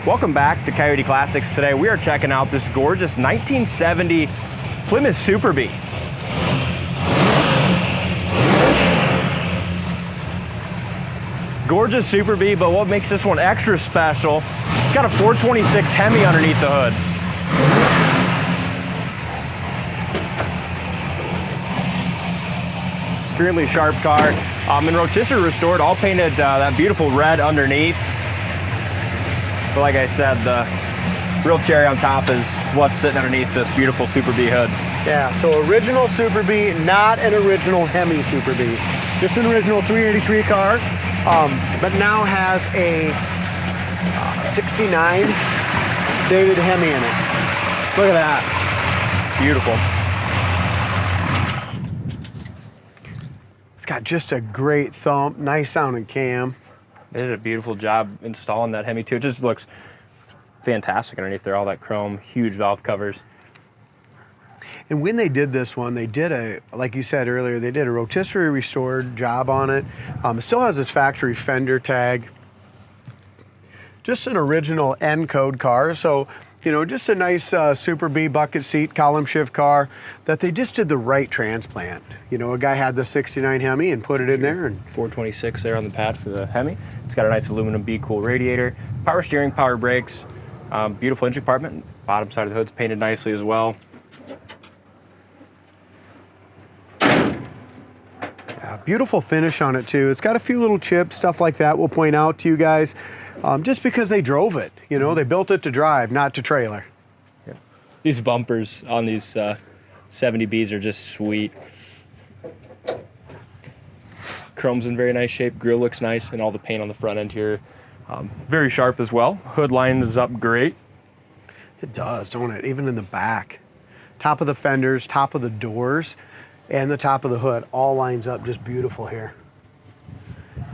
Welcome back to Coyote Classics. Today we are checking out this gorgeous 1970 Plymouth Superbee. Gorgeous Superbee, but what makes this one extra special, it's got a 426 Hemi underneath the hood. Extremely sharp car. And Rotisserie restored, all painted that beautiful red underneath. But like I said, the real cherry on top is what's sitting underneath this beautiful Superbee hood. Yeah, so original Superbee, not an original Hemi Superbee. Just an original 383 car, but now has a 69 David Hemi in it. Look at that. Beautiful. It's got just a great thump, nice sounding cam. They did a beautiful job installing that Hemi too. It just looks fantastic underneath there, all that chrome, huge valve covers. And when they did this one, they did a, like you said earlier, they did a rotisserie restored job on it. It still has this factory Fender Tag. Just an original N code car. So, you know, just a nice Superbee bucket seat, column shift car that they just did the right transplant. You know, a guy had the 69 Hemi and put it in there. And 426 there on the pad for the Hemi. It's got a nice aluminum B-Cool radiator, power steering, power brakes, beautiful engine compartment. Bottom side of the hood's painted nicely as well. Beautiful finish on it too. It's got a few little chips, stuff like that we'll point out to you guys, just because they drove it. You know, they built it to drive, not to trailer. Yeah. These bumpers on these 70Bs are just sweet. Chrome's in very nice shape, grille looks nice, and all the paint on the front end here, very sharp as well. Hood lines up great. It does, don't it? Even in the back. Top of the fenders, top of the doors, and the top of the hood all lines up just beautiful here.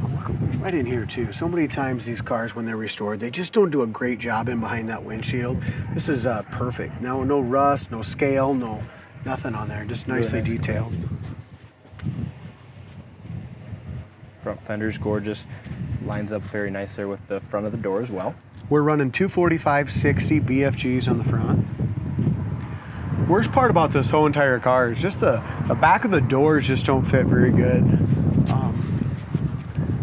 Look right in here too. So many times these cars, when they're restored, they just don't do a great job in behind that windshield. This is perfect. No rust, no scale, nothing on there. Just nicely Really nice. detailed. Front fender's gorgeous. Lines up very nice there with the front of the door as well. We're running 245/60 BFGs on the front. Worst part about this whole entire car is just the back of the doors just don't fit very good.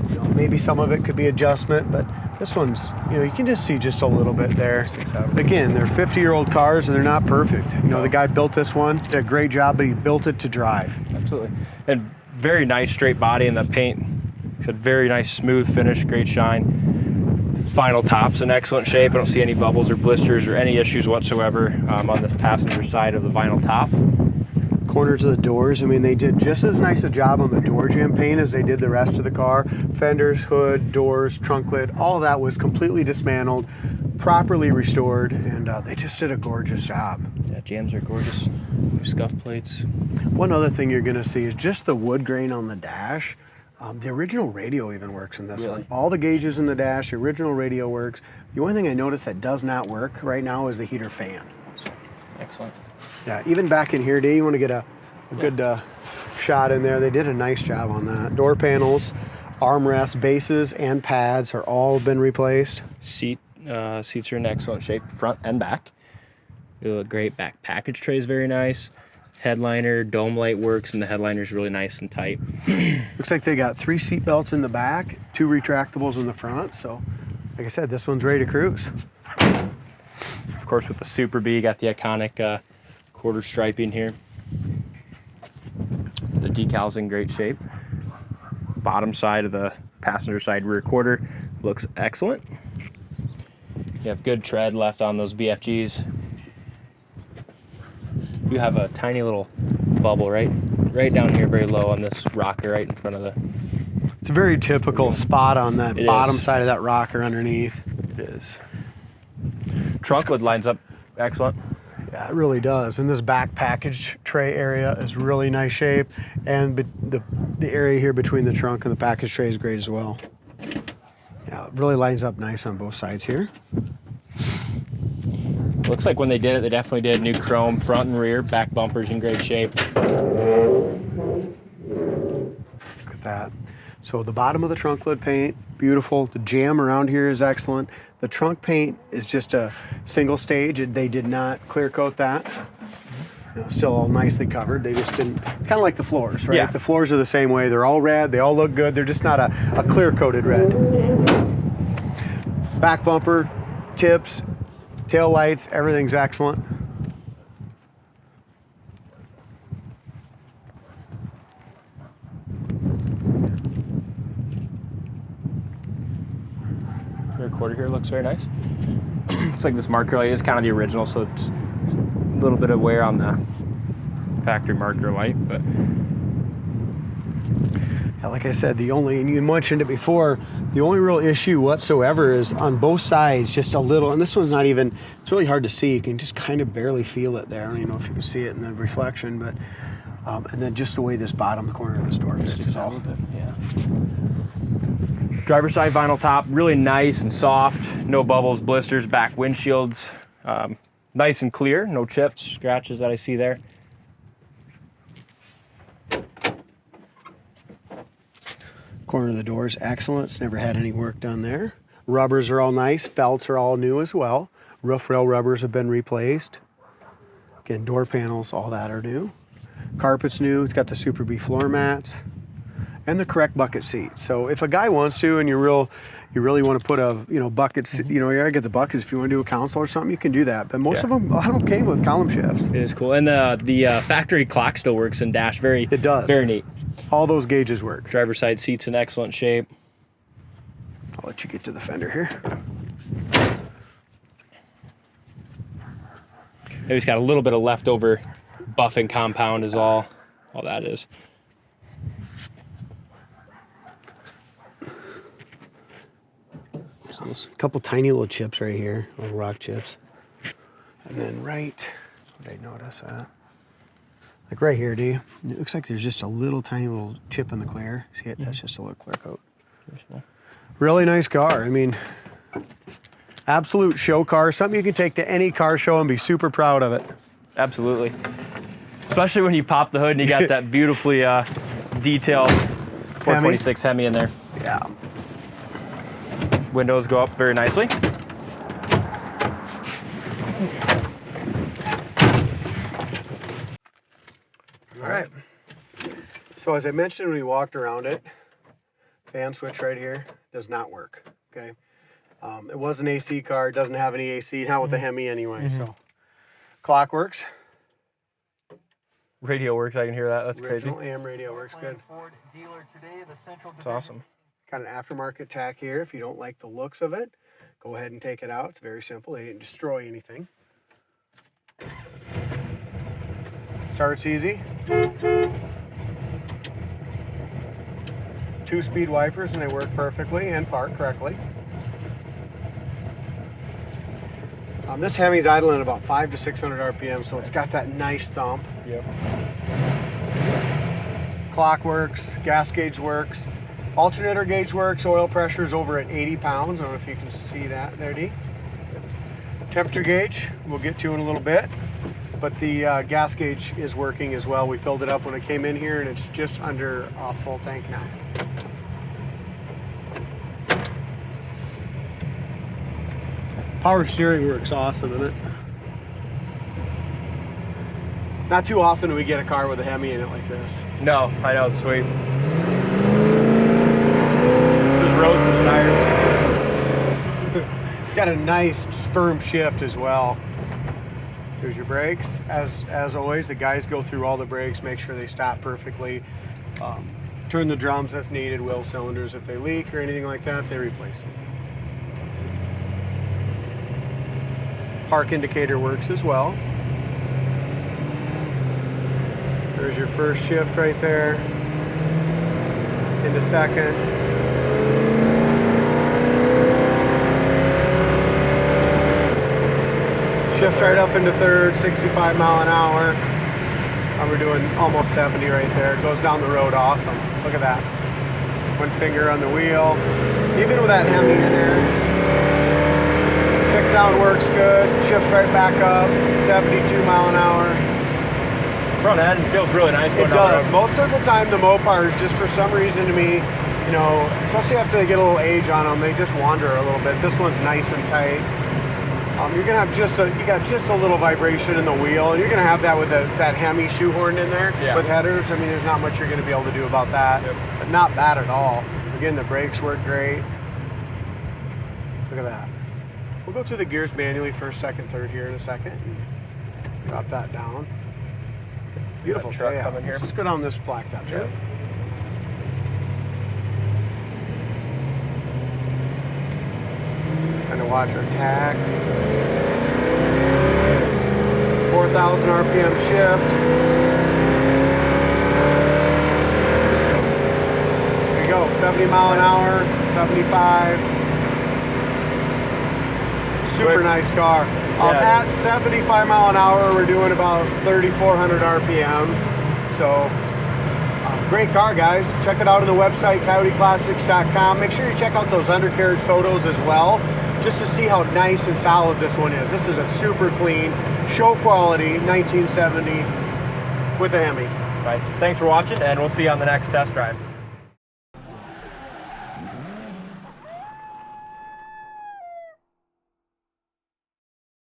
You know, maybe some of it could be adjustment, but this one's, you know, you can just see just a little bit there. Again, they're 50-year-old cars and they're not perfect. You know, the guy built this one, did a great job, but he built it to drive. Absolutely. And very nice straight body, and the paint, it's a very nice smooth finish, great shine. Final top's in excellent shape. I don't see any bubbles or blisters or any issues whatsoever on this passenger side of the vinyl top. Corners of the doors, I mean, they did just as nice a job on the door jamb paint as they did the rest of the car. Fenders, hood, doors, trunk lid, all of that was completely dismantled, properly restored, and they just did a gorgeous job. Yeah, jambs are gorgeous. New scuff plates. One other thing you're gonna see is just the wood grain on the dash. The original radio even works in this one. All the gauges in the dash, the original radio works. The only thing I noticed that does not work right now is the heater fan. So, excellent. Yeah, even back in here, Dave, you want to get a good shot in there. They did a nice job on that. Door panels, armrests, bases, and pads are all been replaced. Seats are in excellent shape, front and back. They look great. Back package tray is very nice. Headliner, dome light works, and the headliner is really nice and tight. Looks like they got 3 seat belts in the back, 2 retractables in the front. So, like I said, this one's ready to cruise. Of course, with the Superbee, you got the iconic quarter striping here. The decal's in great shape. Bottom side of the passenger side rear quarter looks excellent. You have good tread left on those BFGs. You have a tiny little bubble right down here, very low on this rocker right in front of the... It's a very typical spot on that bottom side of that rocker underneath. It is. Trunk lid lines up excellent. Yeah, it really does. And this back package tray area is really nice shape. And the area here between the trunk and the package tray is great as well. Yeah, it really lines up nice on both sides here. Looks like when they did it, they definitely did new chrome front and rear. Back bumper's in great shape. Look at that. So the bottom of the trunk lid paint beautiful. The jam around here is excellent. The trunk paint is just a single stage. They did not clear coat that. You know, still all nicely covered. They just didn't. It's kind of like the floors, right? Yeah. The floors are the same way. They're all red. They all look good. They're just not a clear coated red. Back bumper, tips, tail lights, everything's excellent. Rear quarter here looks very nice. Looks like this marker light is kind of the original, so it's a little bit of wear on the factory marker light, but Yeah, like I said, and you mentioned it before, the only real issue whatsoever is on both sides, just a little, and this one's not even, it's really hard to see. You can just kind of barely feel it there. I don't even know if you can see it in the reflection, but, and then just the way this bottom corner of this door fits is all. yeah. Driver's side vinyl top, really nice and soft. No bubbles, blisters, back windshields. Nice and clear, no chips, scratches that I see there. Corner of the door is excellent. It's never had any work done there. Rubbers are all nice. Felts are all new as well. Roof rail rubbers have been replaced. Again, door panels, all that are new. Carpet's new. It's got the Superbee floor mats and the correct bucket seat. So if a guy wants to, and you really want to put a buckets, you gotta get the buckets. If you want to do a console or something, you can do that. But most of them, a lot of them came with column shifts. It is cool, and the factory clock still works in dash. It does. Very neat. All those gauges work. Driver's side seats in excellent shape. I'll let you get to the fender here. Maybe it's got a little bit of leftover buffing compound is all that is. A couple tiny little chips right here, little rock chips. And then right, what did I notice that? Like right here, it looks like there's just a little tiny little chip in the clear. See it? That's just a little clear coat. Really nice car. I mean, absolute show car. Something you can take to any car show and be super proud of it. Absolutely. Especially when you pop the hood and you got that beautifully detailed 426 Hemi in there. Yeah. Windows go up very nicely. All right. So as I mentioned when we walked around it, fan switch right here does not work. Okay. It was an AC car. It doesn't have any AC. Not with the Hemi anyway. So clock works. Radio works. I can hear that. That's Original crazy. AM radio works good. It's awesome. Got an aftermarket tack here. If you don't like the looks of it, go ahead and take it out. It's very simple. They didn't destroy anything. Starts easy. 2-speed wipers, and they work perfectly and park correctly. This Hemi's idling at about 500 to 600 RPM, so it's got that nice thump. Yep. Clock works, gas gauge works, alternator gauge works, oil pressure is over at 80 pounds. I don't know if you can see that there, D. Temperature gauge, we'll get to in a little bit, but the gas gauge is working as well. We filled it up when it came in here, and it's just under a full tank now. Power steering works awesome, isn't it? Not too often do we get a car with a Hemi in it like this. No, I know, it's sweet. Just roasting the tires. It's got a nice firm shift as well. There's your brakes. As always, the guys go through all the brakes, make sure they stop perfectly. Turn the drums if needed, wheel cylinders if they leak or anything like that, they replace them. Park indicator works as well. There's your first shift right there. Into second. Shifts right up into third, 65 mile an hour. And we're doing almost 70 right there. It goes down the road awesome. Look at that. One finger on the wheel. Even with that Hemi in there. Kick down works good. Shifts right back up, 72 mile an hour. Front end feels really nice. It does. Most of the time the Mopars, just for some reason to me, you know, especially after they get a little age on them, they just wander a little bit. This one's nice and tight. You're gonna have you got just a little vibration in the wheel, and you're gonna have that with that Hemi shoehorn in there with headers. I mean, there's not much you're gonna be able to do about that, but not bad at all. Again, the brakes work great. Look at that. We'll go through the gears manually, first, second, third here in a second. Drop that down. Beautiful truck coming here. Let's just go down this blacktop, Chad. Kind of watch our tag. 4,000 RPM shift. There you go, 70 mile an hour, 75. Super nice car. At 75 mile an hour, we're doing about 3,400 RPMs. So, great car, guys. Check it out on the website, coyoteclassics.com. Make sure you check out those undercarriage photos as well, just to see how nice and solid this one is. This is a super clean, show quality 1970 with a Hemi. Nice. Thanks for watching, and we'll see you on the next test drive.